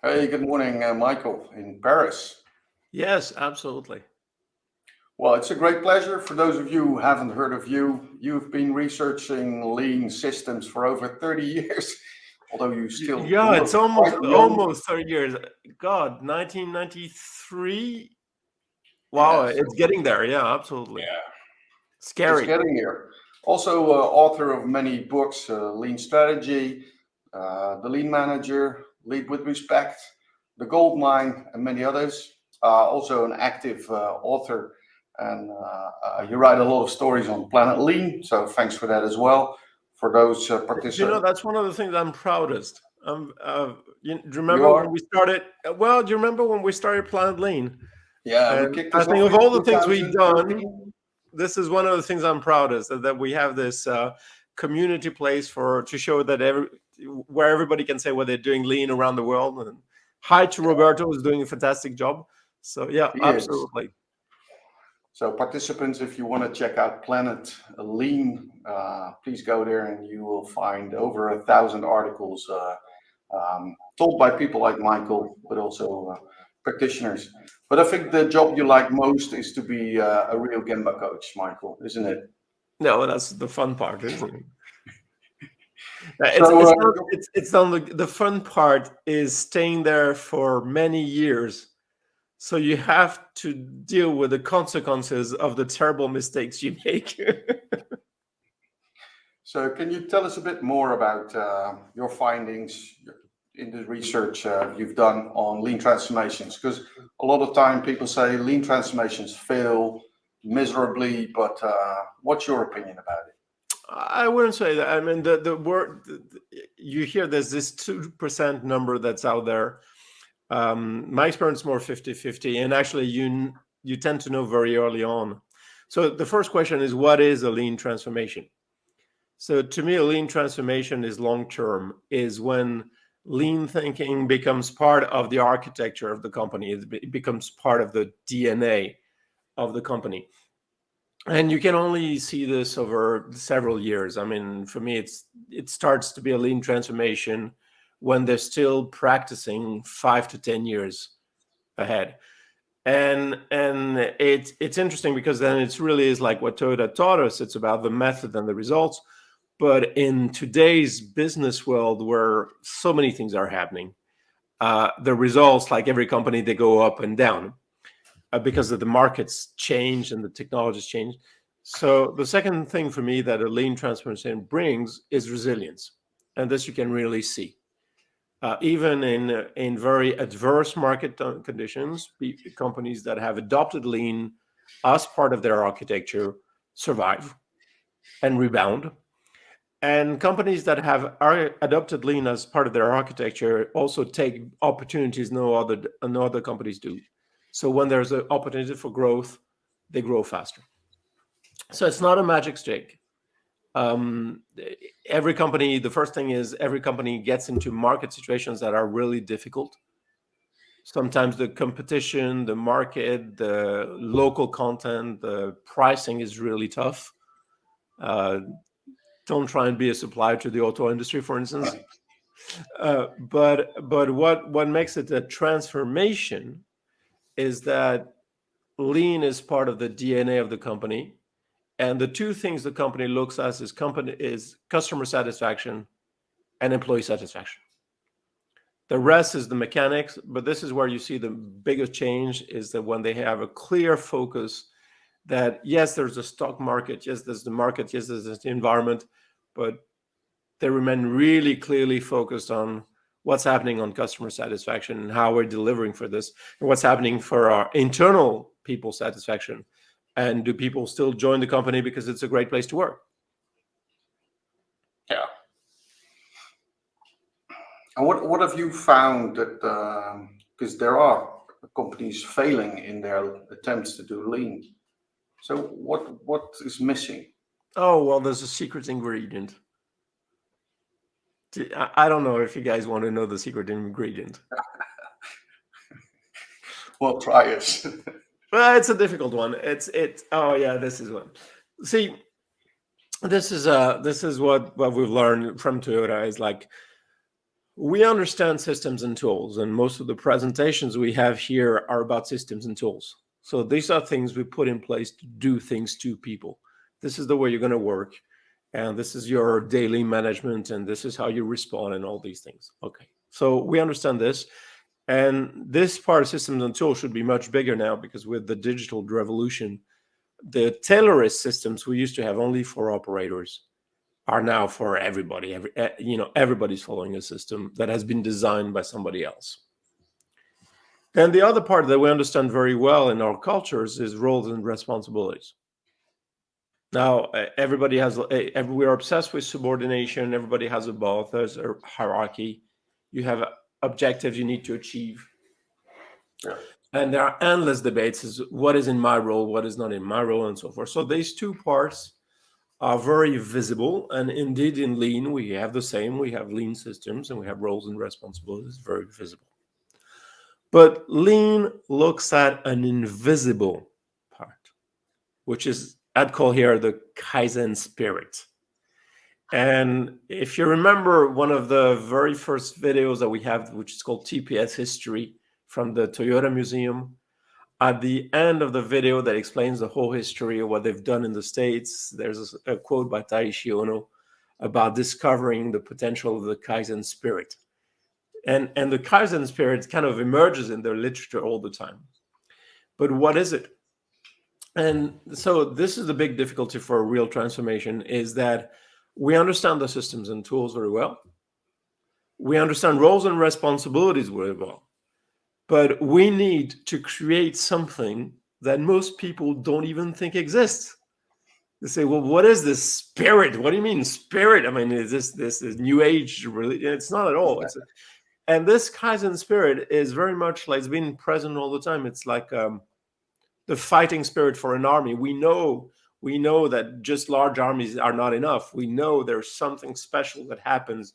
Hey, good morning, Michael in Paris. Yes, absolutely. Well, it's a great pleasure. For those of you who haven't heard of you, you've been researching lean systems for over 30 years, although you still Yeah, look it's almost quite young. almost 30 years. God, 1993. Wow, Yes, it's getting there. Yeah, absolutely. yeah, it's Scary. getting here. Also, author of many books, Lean Strategy, The Lean Manager, Lead with Respect, The Gold Mine, and many others. Also, an active author, and you write a lot of stories on Planet Lean. So, thanks for that as well. For those participants, That's one of the things I'm proudest. Do you you remember when are. we started? Well, do you remember when we started Planet Lean? Yeah, we And kicked I this think off of in all the things we've done, 2013. this is one of the things I'm proudest that we have this community place for to show that where everybody can say what they're doing lean around the world. And hi to Roberto, who's doing a fantastic job. So yeah, He is. absolutely. So participants, if you want to check out Planet Lean, please go there and you will find over 1,000 articles told by people like Michael, but also practitioners. But I think the job you like most is to be a real Gemba coach, Michael, isn't it? No, that's the fun part, isn't it? So It's not the fun part is staying there for many years. So you have to deal with the consequences of the terrible mistakes you make. So, can you tell us a bit more about your findings in the research you've done on lean transformations? Because a lot of time people say lean transformations fail miserably, but what's your opinion about it? I wouldn't say that. I mean, the word you hear there's this 2% number that's out there. My experience is more 50-50, and actually, you tend to know very early on. So the first question is, what is a lean transformation? So to me, a lean transformation is long term. Is when lean thinking becomes part of the architecture of the company. It becomes part of the DNA of the company. And you can only see this over several years. I mean, for me, it starts to be a lean transformation when they're still practicing 5 to 10 years ahead. And it's interesting because then it's really is like what Toyota taught us. It's about the method and the results. But in today's business world, where so many things are happening, the results, like every company, they go up and down because of the markets change and the technologies change. So the second thing for me that a lean transformation brings is resilience, and this you can really see. Even in very adverse market conditions, companies that have adopted lean as part of their architecture survive and rebound. And companies that have adopted lean as part of their architecture also take opportunities no other companies do. So when there's an opportunity for growth, they grow faster. So it's not a magic stick. Um, every company, the first thing is every company gets into market situations that are really difficult. Sometimes the competition, the market, the local content, the pricing is really tough. Uh, don't try and be a supplier to the auto industry, for instance. But what makes it a transformation is that lean is part of the DNA of the company, and the two things the company looks at is customer satisfaction and employee satisfaction. The rest is the mechanics, but this is where you see the biggest change is that when they have a clear focus that yes, there's a stock market, yes, there's the market, yes, there's the environment, but they remain really clearly focused on what's happening on customer satisfaction and how we're delivering for this and what's happening for our internal people satisfaction. And do people still join the company because it's a great place to work? Yeah. And what have you found that because there are companies failing in their attempts to do lean. So what is missing? Oh, well, there's a secret ingredient. I don't know if you guys want to know the secret ingredient. Well, try it. Well, it's a difficult one. It's oh yeah, this is one. See, this is what we've learned from Toyota is like We understand systems and tools, and most of the presentations we have here are about systems and tools. So these are things we put in place to do things to people. This is the way you're going to work, and this is your daily management, and this is how you respond, and all these things. Okay, so we understand this, and this part of systems and tools should be much bigger now, because with the digital revolution, the tailorist systems we used to have only for operators are now for everybody. Everybody's following a system that has been designed by somebody else. And the other part that we understand very well in our cultures is roles and responsibilities. Now, everybody has, we're obsessed with subordination. Everybody has a boss. There's a hierarchy. You have objectives you need to achieve. Yeah. And there are endless debates as what is in my role, what is not in my role, and so forth. So these two parts are very visible. And indeed, in Lean, we have the same. We have Lean systems and we have roles and responsibilities, very visible. But Lean looks at an invisible part, which is, I'd call here the kaizen spirit. And if you remember one of the very first videos that we have, which is called TPS History from the Toyota Museum, at the end of the video that explains the whole history of what they've done in the States, there's a quote by Taishi Ono about discovering the potential of the Kaizen spirit. And the Kaizen spirit kind of emerges in their literature all the time. But what is it? And so this is the big difficulty for a real transformation, is that we understand the systems and tools very well. We understand roles and responsibilities very well. But we need to create something that most people don't even think exists. They say, well, what is this spirit? What do you mean spirit? I mean, is this new age? Really? It's not at all. And this Kaizen spirit is very much like it's been present all the time. It's like the fighting spirit for an army. We know that just large armies are not enough. We know there's something special that happens,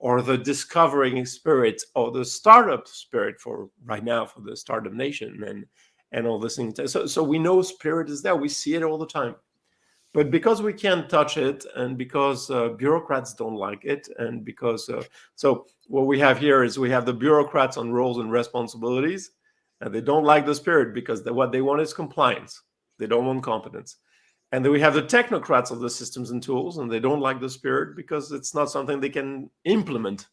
or the discovering spirit, or the startup spirit for right now for the startup nation and all this thing. So we know spirit is there. We see it all the time. But because we can't touch it, and because bureaucrats don't like it, and because so what we have here is we have the bureaucrats on roles and responsibilities, and they don't like the spirit because what they want is compliance. They don't want competence. And then we have the technocrats of the systems and tools, and they don't like the spirit because it's not something they can implement.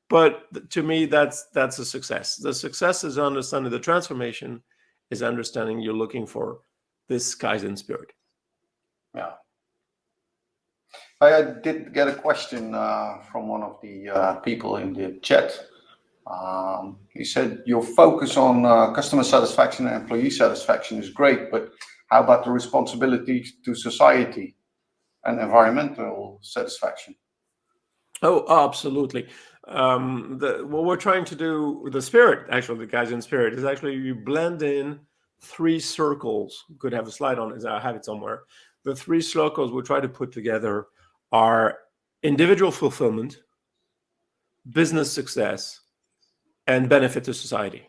But to me, that's a success. The success is understanding the transformation, is understanding you're looking for this Kaizen spirit. Yeah. I did get a question from one of the people in the chat. He said your focus on customer satisfaction and employee satisfaction is great, but how about the responsibility to society and environmental satisfaction? Oh, absolutely. What we're trying to do with the spirit, actually, the Kaizen spirit, is actually you blend in three circles. You could have a slide on it. I have it somewhere. The three circles we try to put together are individual fulfillment, business success, and benefit to society.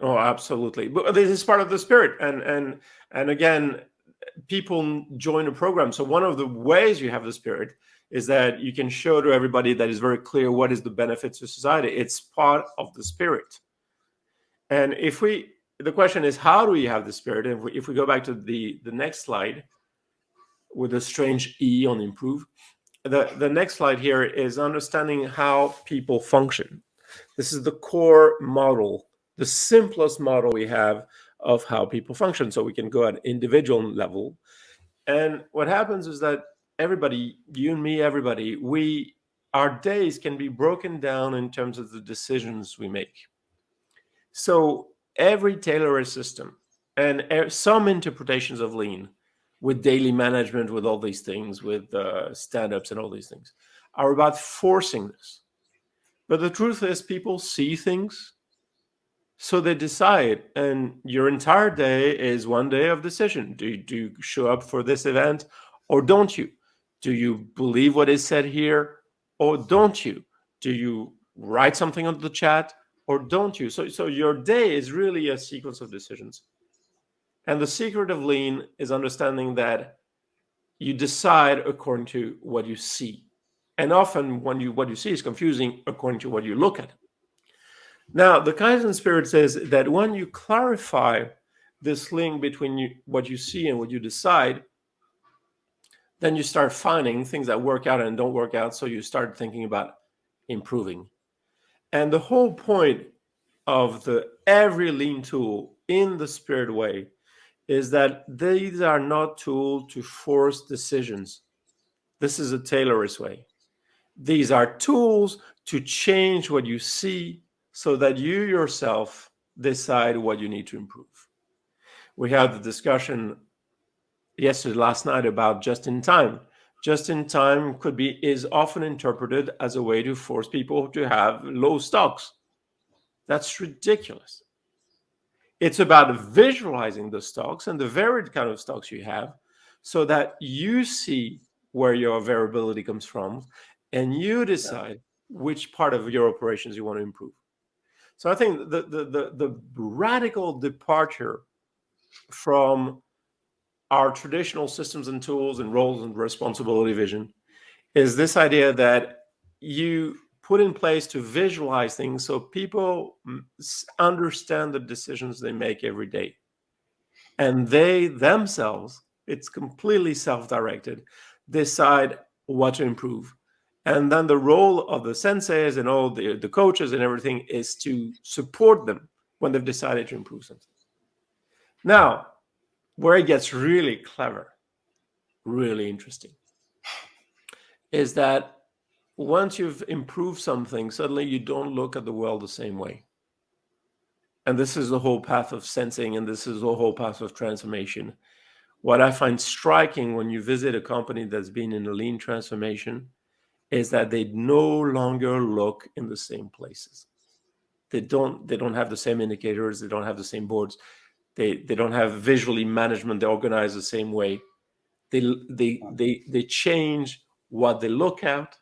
Oh, absolutely. But this is part of the spirit. And again, people join a program. So one of the ways you have the spirit is that you can show to everybody that is very clear what is the benefit to society. It's part of the spirit. And the question is, how do we have the spirit? And if we go back to the next slide with a strange E on improve, the next slide here is understanding how people function. This is the core model, the simplest model we have of how people function. So we can go at individual level. And what happens is that everybody, you and me, everybody, our days can be broken down in terms of the decisions we make. So every tailor system and some interpretations of Lean with daily management, with all these things, with stand-ups and all these things, are about forcing this. But the truth is, people see things, so they decide. And your entire day is one day of decision. Do you show up for this event or don't you? Do you believe what is said here or don't you? Do you write something on the chat or don't you? So your day is really a sequence of decisions. And the secret of Lean is understanding that you decide according to what you see. And often what you see is confusing according to what you look at. Now, the Kaizen spirit says that when you clarify this link between what you see and what you decide, then you start finding things that work out and don't work out. So you start thinking about improving. And the whole point of every lean tool in the spirit way is that these are not tools to force decisions. This is a Taylorist way. These are tools to change what you see so that you yourself decide what you need to improve. We had the discussion last night about just in time. Just in time is often interpreted as a way to force people to have low stocks. That's ridiculous. It's about visualizing the stocks and the varied kind of stocks you have so that you see where your variability comes from and you decide which part of your operations you want to improve. So I think the radical departure from our traditional systems and tools and roles and responsibility vision is this idea that you put in place to visualize things so people understand the decisions they make every day. And they themselves, it's completely self-directed, decide what to improve. And then the role of the senseis and all the coaches and everything is to support them when they've decided to improve something. Now, where it gets really clever, really interesting, is that once you've improved something, suddenly you don't look at the world the same way. And this is the whole path of sensing, and this is the whole path of transformation. What I find striking when you visit a company that's been in a lean transformation is that they no longer look in the same places. They don't have the same indicators. They don't have the same boards. They don't have visually management. They organize the same way. They change what they look at.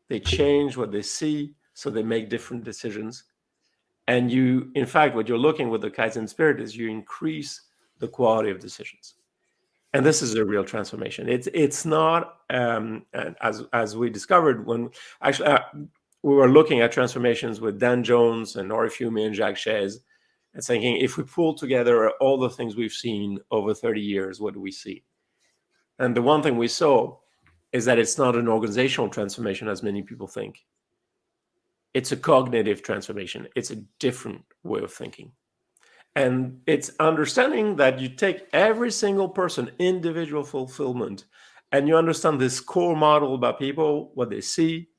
They change what they see. So they make different decisions. And in fact, what you're looking with the Kaizen spirit is you increase the quality of decisions. And this is a real transformation. It's not as we discovered when actually we were looking at transformations with Dan Jones and Ori Fiume and Jacques Chaise and thinking, if we pull together all the things we've seen over 30 years, what do we see? And the one thing we saw is that it's not an organizational transformation as many people think. It's a cognitive transformation. It's a different way of thinking. And it's understanding that you take every single person, individual fulfillment, and you understand this core model about people, what they see,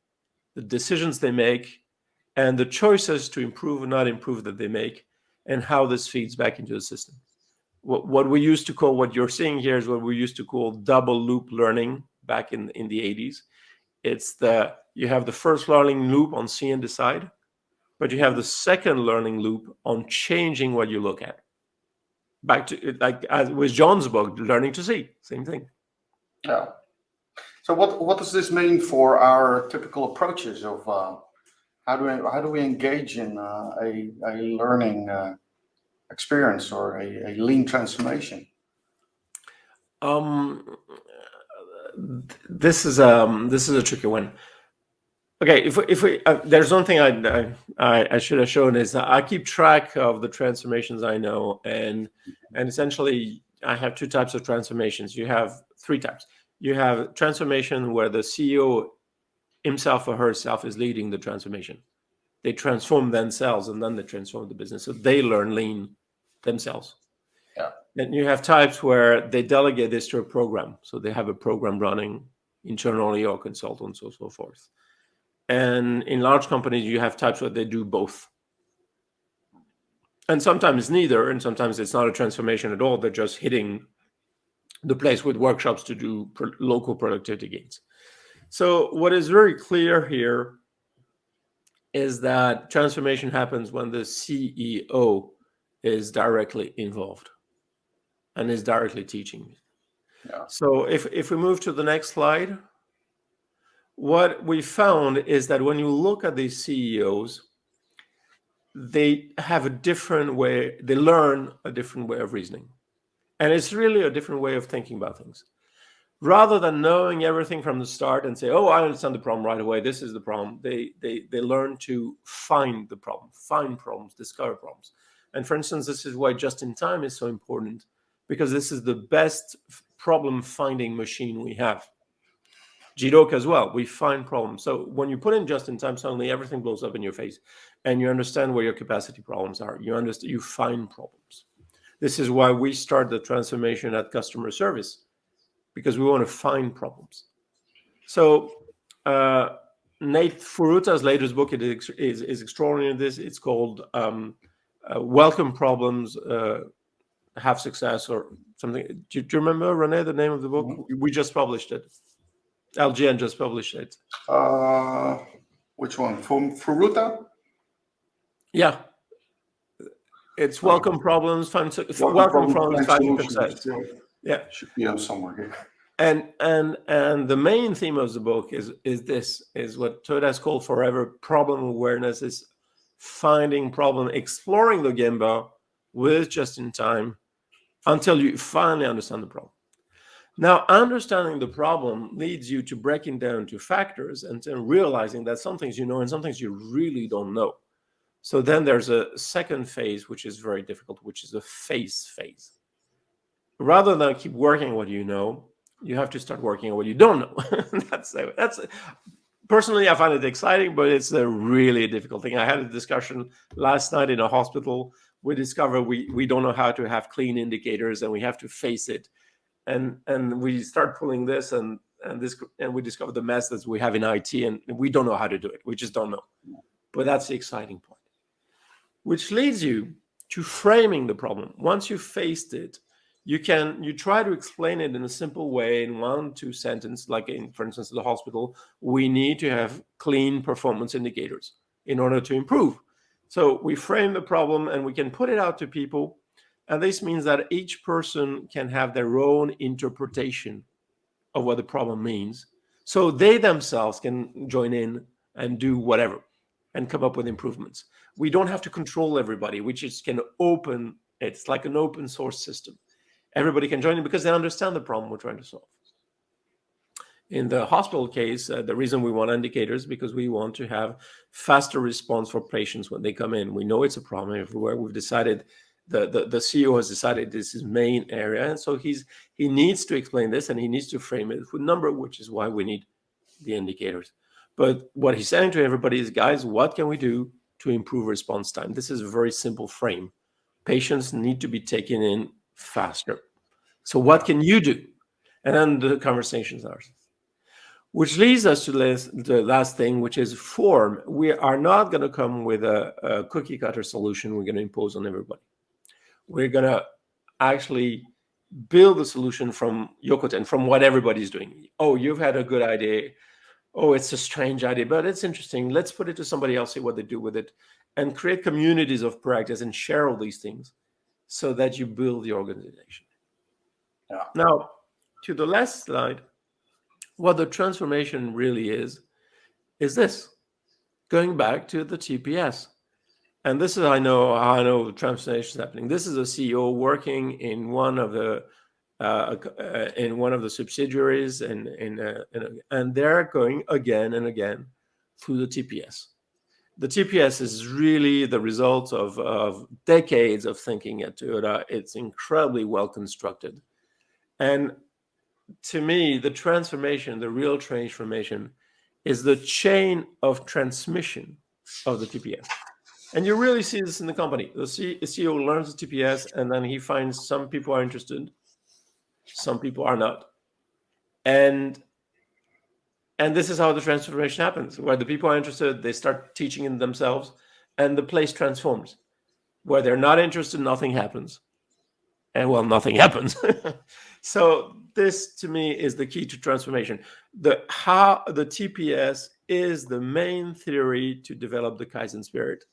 the decisions they make, and the choices to improve or not improve that they make, and how this feeds back into the system. What we used to call, what you're seeing here is what we used to call double loop learning back in the 80s. It's you have the first learning loop on see and decide, but you have the second learning loop on changing what you look at. Back to like as with John's book, Learning to See, same thing. Yeah. So what does this mean for our typical approaches of how do we engage in a learning experience or a lean transformation? This is a tricky one. Okay, if we there's one thing I should have shown is that I keep track of the transformations I know, and essentially I have two types of transformations. You have three types. You have transformation where the CEO himself or herself is leading the transformation. They transform themselves and then they transform the business. So they learn lean themselves. Yeah. And you have types where they delegate this to a program. So they have a program running internally or consultants or so forth. And in large companies, you have types where they do both. And sometimes neither, and sometimes it's not a transformation at all. They're just hitting the place with workshops to do local productivity gains. So what is very clear here is that transformation happens when the CEO is directly involved and is directly teaching. Yeah. So if we move to the next slide, what we found is that when you look at these CEOs, they have a different way, they learn a different way of reasoning. And it's really a different way of thinking about things. rather than knowing everything from the start and say, oh, I understand the problem right away, this is the problem. They learn to find the problem, find problems, discover problems. And for instance, this is why just-in-time is so important, because this is the best problem-finding machine we have. GDoc as well, we find problems. So when you put in just-in-time, suddenly everything blows up in your face, and you understand where your capacity problems are. You find problems. This is why we start the transformation at customer service, because we want to find problems. So Nate Furuta's latest book is extraordinary in this. It's called Welcome Problems, Have Success, or something. Do you remember, Rene, the name of the book? Mm-hmm. We just published it. LGN just published it. Which one? From Furuta? Yeah. It's Welcome Problems, Welcome Problems, Finding Success. Yeah. Should be on somewhere here. And the main theme of the book is what Todd has called forever problem awareness, is finding problem, exploring the Gemba with just-in-time until you finally understand the problem. Now, understanding the problem leads you to breaking down to factors and then realizing that some things you know and some things you really don't know. So then there's a second phase, which is very difficult, which is a face phase. Rather than keep working what you know, you have to start working on what you don't know. that's personally, I find it exciting, but it's a really difficult thing. I had a discussion last night in a hospital. We discovered we don't know how to have clean indicators, and we have to face it. And we start pulling this and we discover the mess that we have in IT, and we don't know how to do it. We just don't know. But that's the exciting point, which leads you to framing the problem. Once you've faced it, you try to explain it in a simple way in 1-2 sentences, like for instance, the hospital, we need to have clean performance indicators in order to improve. So we frame the problem and we can put it out to people. And this means that each person can have their own interpretation of what the problem means. So they themselves can join in and do whatever and come up with improvements. We don't have to control everybody. We just can open. It's like an open source system. Everybody can join in because they understand the problem we're trying to solve. In the hospital case, the reason we want indicators is because we want to have faster response for patients when they come in. We know it's a problem everywhere. We've decided, the CEO has decided this is main area. And so he needs to explain this, and he needs to frame it with a number, which is why we need the indicators. But what he's saying to everybody is, guys, what can we do to improve response time? This is a very simple frame. Patients need to be taken in faster. So what can you do? And then the conversation starts. Which leads us to the last thing, which is form. We are not going to come with a cookie cutter solution we're going to impose on everybody. We're going to actually build a solution from Yokoten, from what everybody's doing. Oh, you've had a good idea. Oh, it's a strange idea, but it's interesting. Let's put it to somebody else, see what they do with it, and create communities of practice and share all these things so that you build the organization. Yeah. Now, to the last slide, what the transformation really is this, going back to the TPS. And this is, I know the transformation is happening. This is a CEO working in one of the subsidiaries, and they're going again and again through the TPS. The TPS is really the result of decades of thinking at Toyota. It's incredibly well constructed. And to me, the transformation, the real transformation, is the chain of transmission of the TPS. And you really see this in the company. The CEO learns the TPS, and then he finds some people are interested, some people are not. And this is how the transformation happens, where the people are interested, they start teaching in themselves, and the place transforms. Where they're not interested, nothing happens. And well, nothing happens. So this, to me, is the key to transformation. The TPS is the main theory to develop the kaizen spirit.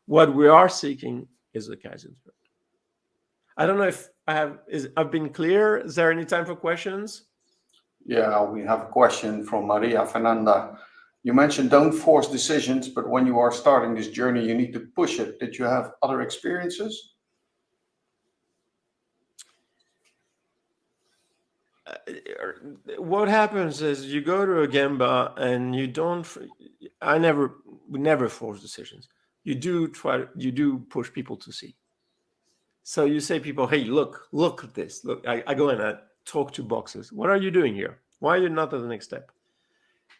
What we are seeking is the kaizen spirit. I don't know if I've been clear. Is there any time for questions? Yeah, we have a question from Maria Fernanda. You mentioned don't force decisions, but when you are starting this journey, you need to push it. Did you have other experiences? what happens is you go to a Gemba and you don't. We never force decisions. You do push people to see. So you say people, hey, look at this. Look, I go in, I talk to boxes. What are you doing here? Why are you not at the next step?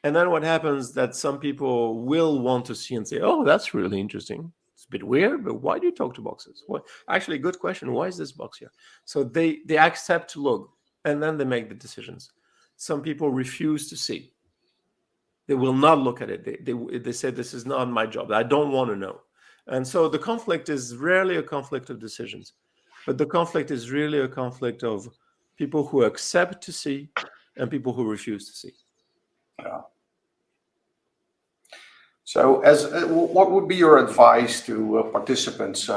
And then what happens that some people will want to see and say, oh, that's really interesting. It's a bit weird, but why do you talk to boxes? What? Actually, good question. Why is this box here? So they accept to look, and then they make the decisions. Some people refuse to see. They will not look at it. They say, this is not my job. I don't want to know. And so the conflict is rarely a conflict of decisions, but the conflict is really a conflict of people who accept to see and people who refuse to see. Yeah. So, what would be your advice to participants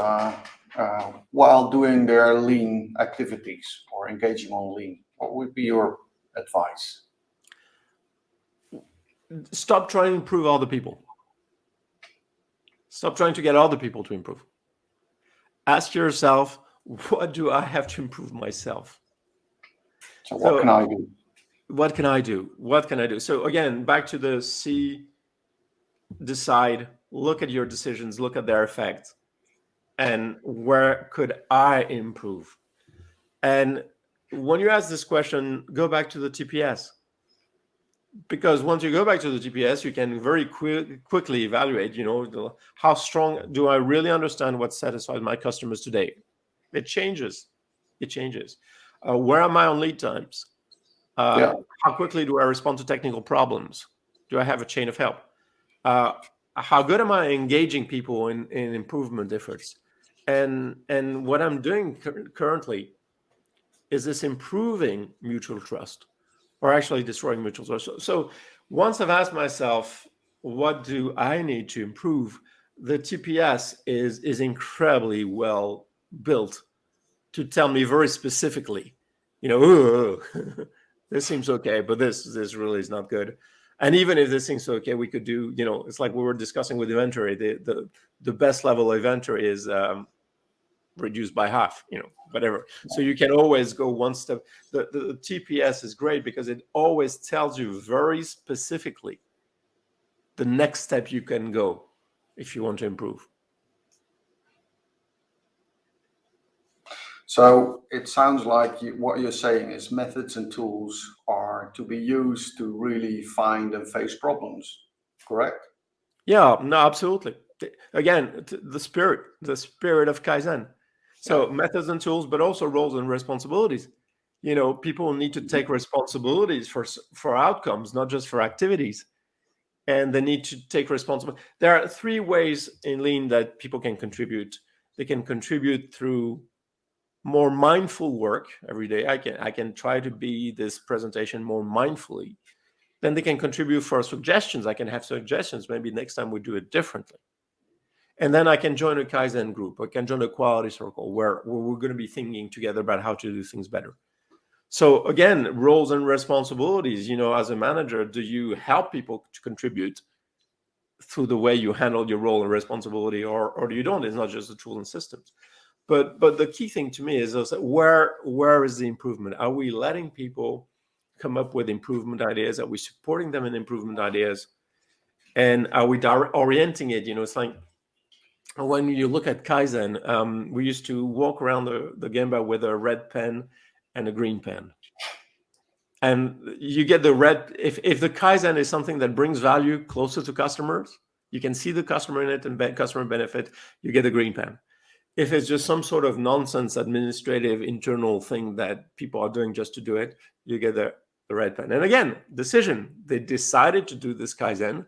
while doing their lean activities or engaging on lean? What would be your advice? Stop trying to improve other people. Stop trying to get other people to improve. Ask yourself, what do I have to improve myself? So what can I do? What can I do? What can I do? So again, back to the see, decide, look at your decisions, look at their effects, and where could I improve? And when you ask this question, go back to the TPS. Because once you go back to the TPS, you can very quickly evaluate, how strong do I really understand what satisfies my customers today? It changes. Where am I on lead times? How quickly do I respond to technical problems? Do I have a chain of help? How good am I engaging people in improvement efforts? And what I'm doing currently is this improving mutual trust or actually destroying mutual trust. So once I've asked myself, what do I need to improve? The TPS is incredibly well built to tell me very specifically, this seems okay, but this really is not good. And even if this seems okay, we could do, it's like we were discussing with inventory. The best level of inventory is reduced by half, whatever. So you can always go one step. The TPS is great because it always tells you very specifically the next step you can go if you want to improve. So it sounds like what you're saying is methods and tools are to be used to really find and face problems, correct? Yeah, no, absolutely. Again, the spirit of kaizen. So methods and tools, but also roles and responsibilities. People need to take responsibilities for outcomes, not just for activities. And they need to take responsibility. There are 3 ways in lean that people can contribute. They can contribute through more mindful work every day. I can try to be this presentation more mindfully. Then they can contribute for suggestions. I can have suggestions. Maybe next time we do it differently. And then I can join a Kaizen group. I can join a quality circle where we're going to be thinking together about how to do things better. So again, roles and responsibilities, as a manager, do you help people to contribute through the way you handle your role and responsibility, or do you don't? It's not just the tools and systems. But the key thing to me is also where is the improvement? Are we letting people come up with improvement ideas? Are we supporting them in improvement ideas? And are we orienting it? It's like when you look at Kaizen, we used to walk around the Gemba with a red pen and a green pen. And you get the red, if the Kaizen is something that brings value closer to customers, you can see the customer in it and customer benefit, you get the green pen. If it's just some sort of nonsense administrative internal thing that people are doing just to do it, you get the red pen. And again, decision, they decided to do this Kaizen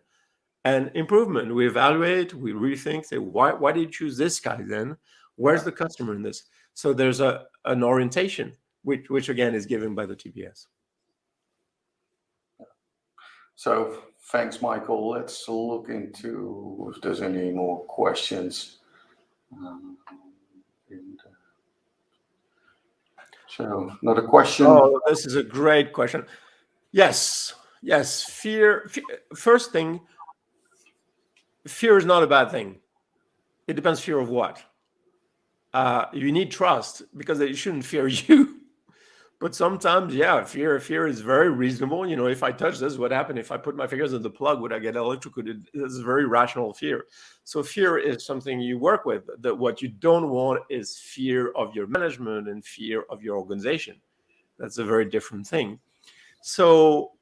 and improvement. We evaluate, we rethink, say, why did you choose this Kaizen? Where's the customer in this? So there's an orientation, which again is given by the TPS. So thanks, Michael. Let's look into if there's any more questions. So another question. Oh, this is a great question. Yes. Fear. First thing, fear is not a bad thing. It depends fear of what. You need trust because they shouldn't fear you. But sometimes, yeah, fear is very reasonable. You know, if I touch this, what happened? If I put my fingers in the plug, would I get electrocuted? It's a very rational fear. So fear is something you work with. That what you don't want is fear of your management and fear of your organization. That's a very different thing. So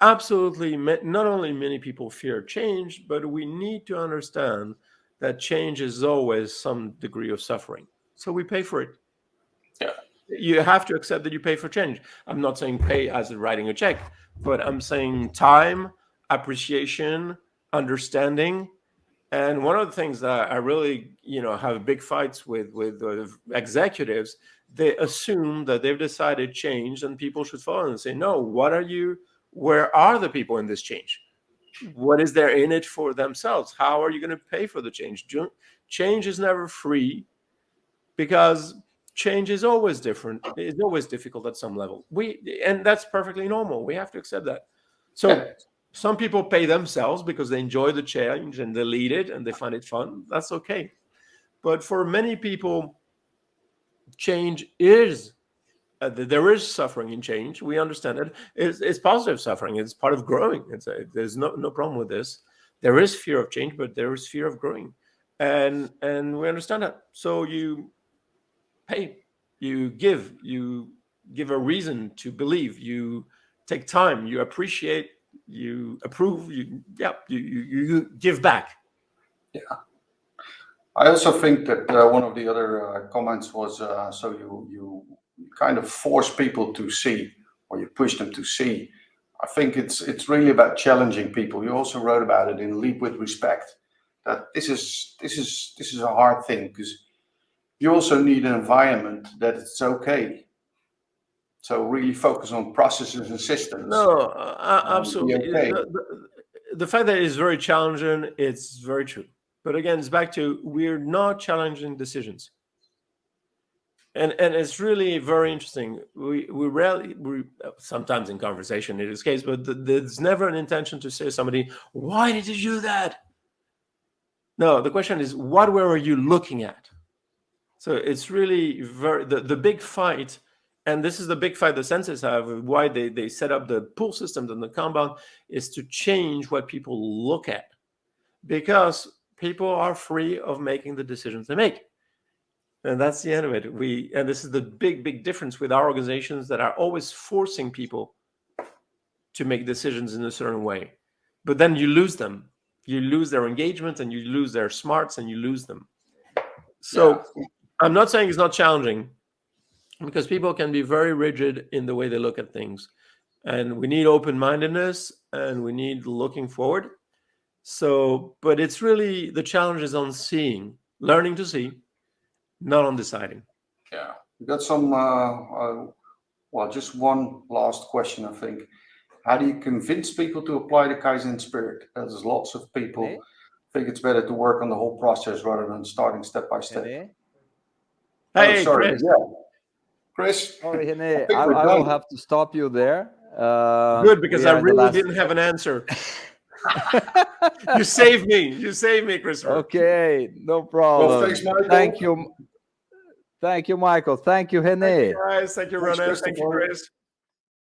absolutely, not only many people fear change, but we need to understand that change is always some degree of suffering. So we pay for it. Yeah. You have to accept that you pay for change. I'm not saying pay as writing a check, but I'm saying time, appreciation, understanding. And one of the things that I really, have big fights with executives, they assume that they've decided change and people should follow and say, no, where are the people in this change? What is there in it for themselves? How are you going to pay for the change? Change is never free, because change is always different. It's always difficult at some level. And that's perfectly normal. We have to accept that. So Yeah. some people pay themselves because they enjoy the change and they lead it and they find it fun. That's okay. But for many people, change is there is suffering in change. We understand it. It's positive suffering. It's part of growing. There's no problem with this. There is fear of change, but there is fear of growing, and we understand that. So you pay, you give a reason to believe, you take time, you appreciate, you approve, you give back. Yeah. I also think that one of the other comments was so you kind of force people to see, or you push them to see. I think it's really about challenging people. You also wrote about it in Lead with Respect, that this is a hard thing, because you also need an environment that it's okay. So really focus on processes and systems. No, Be absolutely. okay. The fact that it's very challenging, it's very true. But again, it's back to, we're not challenging decisions. And it's really very interesting. We sometimes in conversation it is case, but there's never an intention to say to somebody, why did you do that? No, the question is, what were you looking at? So it's really the big fight, and this is the big fight the sensors have, why they set up the pull systems and the Kanban, is to change what people look at, because people are free of making the decisions they make. And that's the end of it. And this is the big difference with our organizations that are always forcing people to make decisions in a certain way. But then you lose them. You lose their engagement, and you lose their smarts, and you lose them. So yeah. I'm not saying it's not challenging, because people can be very rigid in the way they look at things. And we need open-mindedness, and we need looking forward. So, but it's really, the challenge is on seeing, learning to see, not on deciding. Yeah, we got some, just one last question, I think. How do you convince people to apply the Kaizen spirit? There's lots of people think it's better to work on the whole process rather than starting step by step. Hey, sorry. Chris. Yeah. Chris. Sorry, René, I will have to stop you there. Good, because I really didn't have an answer. You saved me, Christopher. Okay, no problem. Well, thanks, Michael. Thank you, Michael. Thank you, René. Thank you, guys. Thank you, René. Thank you, Chris.